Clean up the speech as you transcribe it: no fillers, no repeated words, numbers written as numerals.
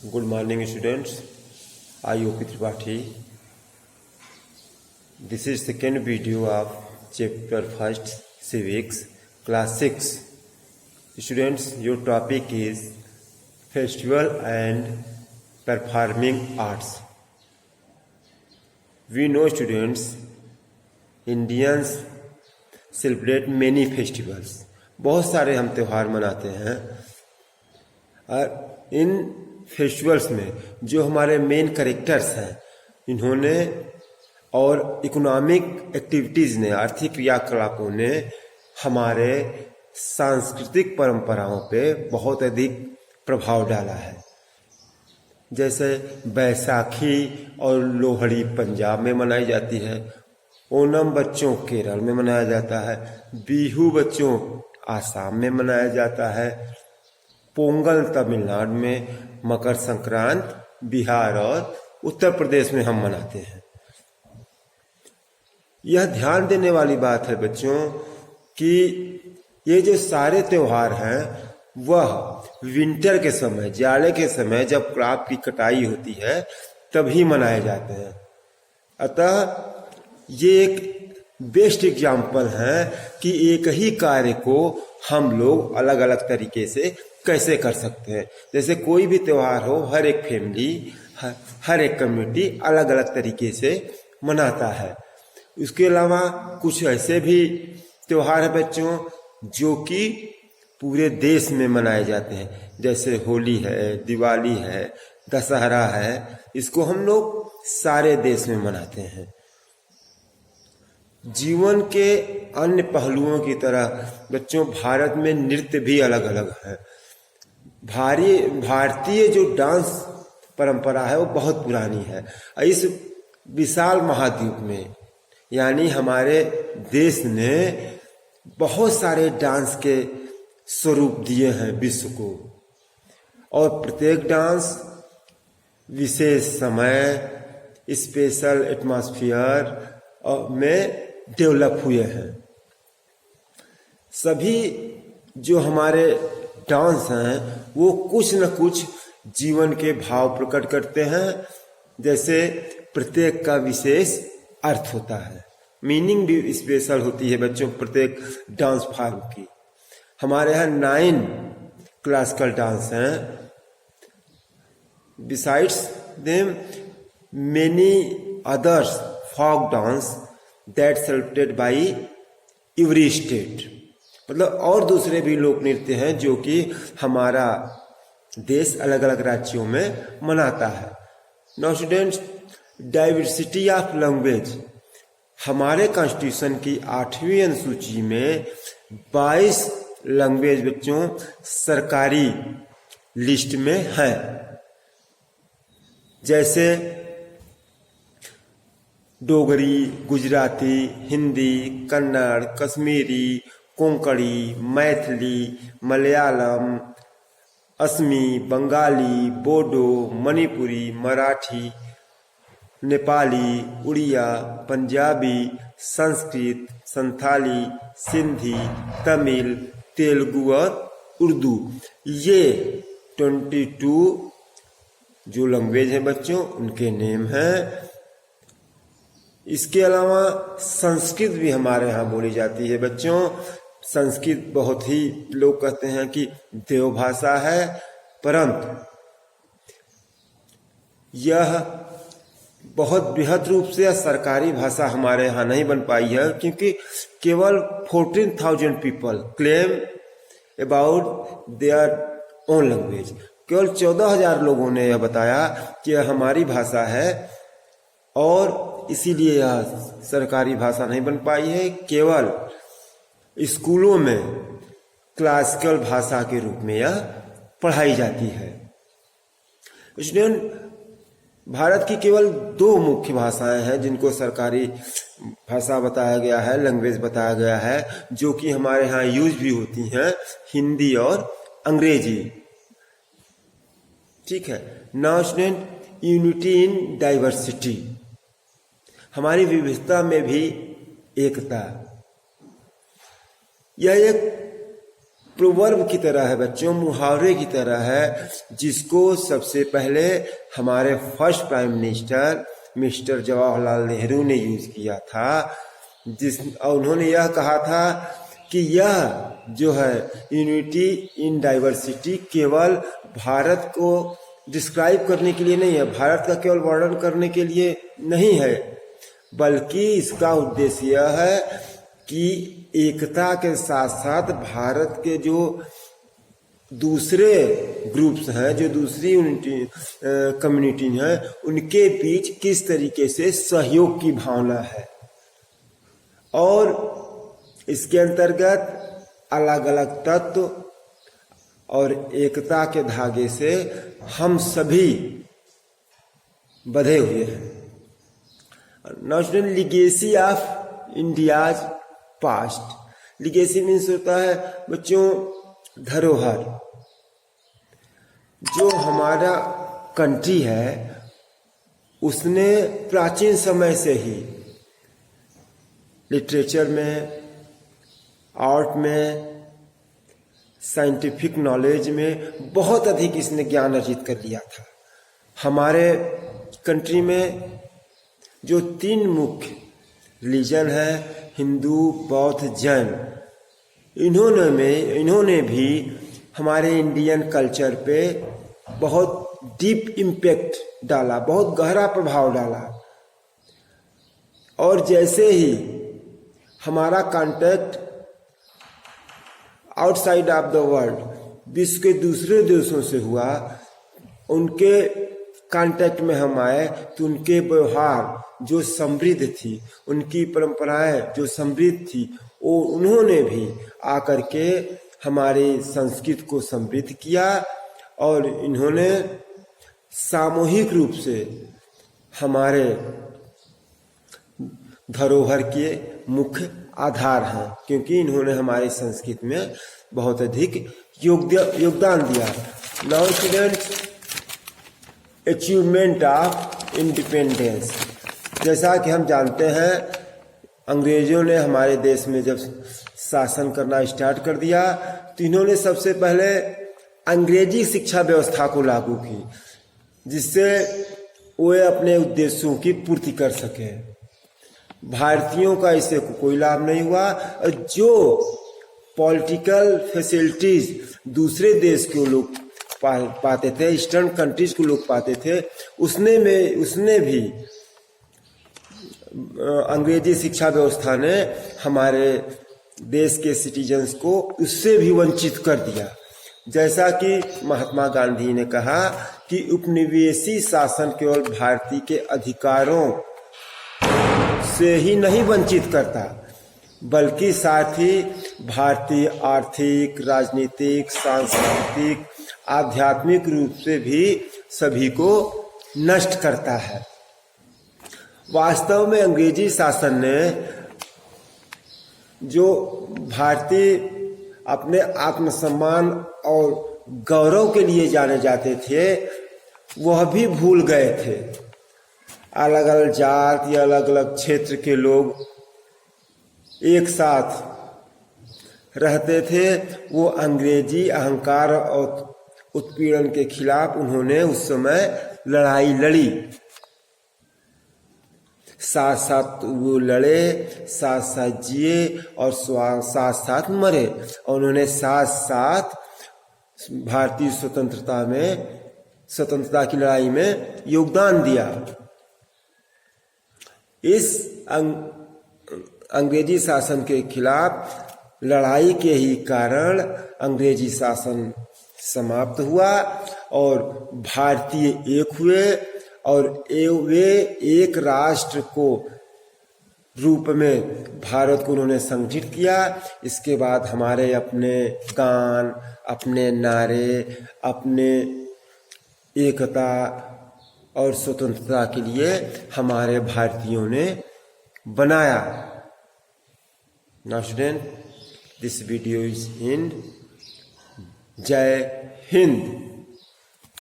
Good morning, students. I O.P. Tripathi. This is second video of chapter first civics, class 6. Students, your topic is festival and performing arts. We know, students, Indians celebrate many festivals. बहुत सारे हम त्यौहार मनाते हैं और इन festivals में जो हमारे मेन कैरेक्टर्स हैं इन्होंने और इकोनॉमिक एक्टिविटीज़ ने, आर्थिक क्रियाकलापों ने हमारे सांस्कृतिक परंपराओं पे बहुत अधिक प्रभाव डाला है। जैसे बैसाखी और लोहड़ी पंजाब में मनाई जाती है, ओणम बच्चों केरल में मनाया जाता है, बिहू बच्चों आसाम में मनाया जाता है, पोंगल तमिलनाडु में, मकर संक्रांति बिहार और उत्तर प्रदेश में हम मनाते हैं। यह ध्यान देने वाली बात है बच्चों कि ये जो सारे त्योहार हैं वह विंटर के समय, जाड़े के समय जब क्रॉप की कटाई होती है तभी मनाए जाते हैं। अतः ये एक बेस्ट एग्जाम्पल है कि एक ही कार्य को हम लोग अलग अलग तरीके से कैसे कर सकते हैं। जैसे कोई भी त्योहार हो, हर एक फैमिली, हर एक कम्युनिटी अलग अलग तरीके से मनाता है। उसके अलावा कुछ ऐसे भी त्योहार है बच्चों जो कि पूरे देश में मनाए जाते हैं। जैसे होली है, दिवाली है, दशहरा है, इसको हम लोग सारे देश में मनाते हैं। जीवन के अन्य पहलुओं की तरह बच्चों भारत में नृत्य भी अलग अलग है। भारतीय जो डांस परंपरा है वो बहुत पुरानी है। इस विशाल महाद्वीप में यानी हमारे देश ने बहुत सारे डांस के स्वरूप दिए हैं विश्व को, और प्रत्येक डांस विशेष समय, स्पेशल एटमॉस्फेयर में डेवलप हुए हैं। सभी जो हमारे डांस हैं वो कुछ न कुछ जीवन के भाव प्रकट करते हैं। जैसे प्रत्येक का विशेष अर्थ होता है, मीनिंग भी स्पेशल होती है बच्चों प्रत्येक डांस फॉर्म की। हमारे यहाँ 9 क्लासिकल डांस हैं। Besides them many others folk dance that celebrated by every state, मतलब और दूसरे भी लोक नृत्य हैं जो कि हमारा देश अलग अलग राज्यों में मनाता है। Now students, diversity of language हमारे कॉन्स्टिट्यूशन की 8वीं अनुसूची में 22 लैंग्वेज बच्चों सरकारी लिस्ट में है। जैसे डोगरी, गुजराती, हिंदी, कन्नड़, कश्मीरी, कोंकणी, मैथिली, मलयालम, असमी, बंगाली, बोडो, मणिपुरी, मराठी, नेपाली, उड़िया, पंजाबी, संस्कृत, संथाली, सिंधी, तमिल, तेलुगु और उर्दू। ये 22 जो लैंग्वेज हैं बच्चों उनके नेम हैं। इसके अलावा संस्कृत भी हमारे यहाँ बोली जाती है बच्चों। संस्कृत बहुत ही लोग कहते हैं कि देवभाषा है, परंतु यह बहुत बृहद रूप से सरकारी भाषा हमारे यहाँ नहीं बन पाई है, क्योंकि केवल 14,000 people claim about their own language. केवल 14,000 लोगों ने यह बताया कि यह हमारी भाषा है और इसीलिए यह सरकारी भाषा नहीं बन पाई है। केवल स्कूलों में क्लासिकल भाषा के रूप में यह पढ़ाई जाती है। स्टूडेंट, भारत की केवल 2 मुख्य भाषाएं हैं जिनको सरकारी भाषा बताया गया है, लैंग्वेज बताया गया है, जो कि हमारे यहाँ यूज भी होती हैं, हिंदी और अंग्रेजी। ठीक है। Now student, unity in diversity, हमारी विविधता में भी एकता। यह एक प्रोवर्ब की तरह है बच्चों, मुहावरे की तरह है, जिसको सबसे पहले हमारे first prime minister mister Jawaharlal Nehru ने यूज किया था। उन्होंने यह कहा था कि यह जो है यूनिटी इन डाइवर्सिटी केवल भारत को डिस्क्राइब करने के लिए नहीं है, भारत का केवल वर्णन करने के लिए नहीं है, बल्कि इसका उद्देश्य यह है कि एकता के साथ साथ भारत के जो दूसरे ग्रुप्स हैं, जो दूसरी यूनिटी कम्युनिटी हैं, उनके बीच किस तरीके से सहयोग की भावना है। और इसके अंतर्गत अलग अलग तत्व और एकता के धागे से हम सभी बंधे हुए हैं। National legacy of India's past. Legacy means होता है बच्चों धरोहर। जो हमारा कंट्री है उसने प्राचीन समय से ही लिटरेचर में, आर्ट में, साइंटिफिक नॉलेज में बहुत अधिक इसने ज्ञान अर्जित कर लिया था। हमारे कंट्री में जो 3 मुख्य रिलीजन है, हिंदू, बौद्ध, जैन, इन्होंने भी हमारे इंडियन कल्चर पे बहुत डीप इम्पैक्ट डाला, बहुत गहरा प्रभाव डाला। और जैसे ही हमारा contact outside of the world, विश्व के दूसरे देशों से हुआ, उनके कांटेक्ट में हम आए तो उनके व्यवहार जो समृद्ध थी, उनकी परंपराएं जो समृद्ध थी, वो उन्होंने भी आकर के हमारी संस्कृति को समृद्ध किया। और इन्होंने सामूहिक रूप से हमारे धरोहर के मुख्य आधार हैं, क्योंकि इन्होंने हमारी संस्कृति में बहुत अधिक योगदान दिया। Now students, achievement of independence. जैसा कि हम जानते हैं, अंग्रेजों ने हमारे देश में जब शासन करना स्टार्ट कर दिया तो इन्होंने सबसे पहले अंग्रेजी शिक्षा व्यवस्था को लागू की, जिससे वे अपने उद्देश्यों की पूर्ति कर सके। भारतीयों का इससे कोई लाभ नहीं हुआ। जो पॉलिटिकल फैसिलिटीज दूसरे देश के लोग पाते थे, ईस्टर्न कंट्रीज के लोग पाते थे, उसने भी अंग्रेजी शिक्षा व्यवस्था ने हमारे देश के सिटीजन्स को उससे भी वंचित कर दिया। जैसा कि महात्मा गांधी ने कहा कि उपनिवेशी शासन केवल भारतीय के अधिकारों से ही नहीं वंचित करता, बल्कि साथ ही भारतीय आर्थिक, राजनीतिक, सांस्कृतिक, आध्यात्मिक रूप से भी सभी को नष्ट करता है। वास्तव में अंग्रेजी शासन ने जो भारतीय अपने आत्मसम्मान और गौरव के लिए जाने जाते थे, वह भी भूल गए थे। अलग अलग जात या अलग अलग क्षेत्र के लोग एक साथ रहते थे। वो अंग्रेजी अहंकार और उत्पीड़न के खिलाफ उन्होंने उस समय लड़ाई लड़ी। साथ साथ वो लड़े, साथ साथ जिए और साथ साथ मरे। और उन्होंने साथ साथ भारतीय स्वतंत्रता की लड़ाई में योगदान दिया। इस अंग्रेजी शासन के खिलाफ लड़ाई के ही कारण अंग्रेजी शासन समाप्त हुआ और भारतीय एक हुए और वे एक राष्ट्र को रूप में भारत को उन्होंने संगठित किया। इसके बाद हमारे अपने गान, अपने नारे, अपने एकता और स्वतंत्रता के लिए हमारे भारतीयों ने बनाया। Now student, this video is in जय हिंद।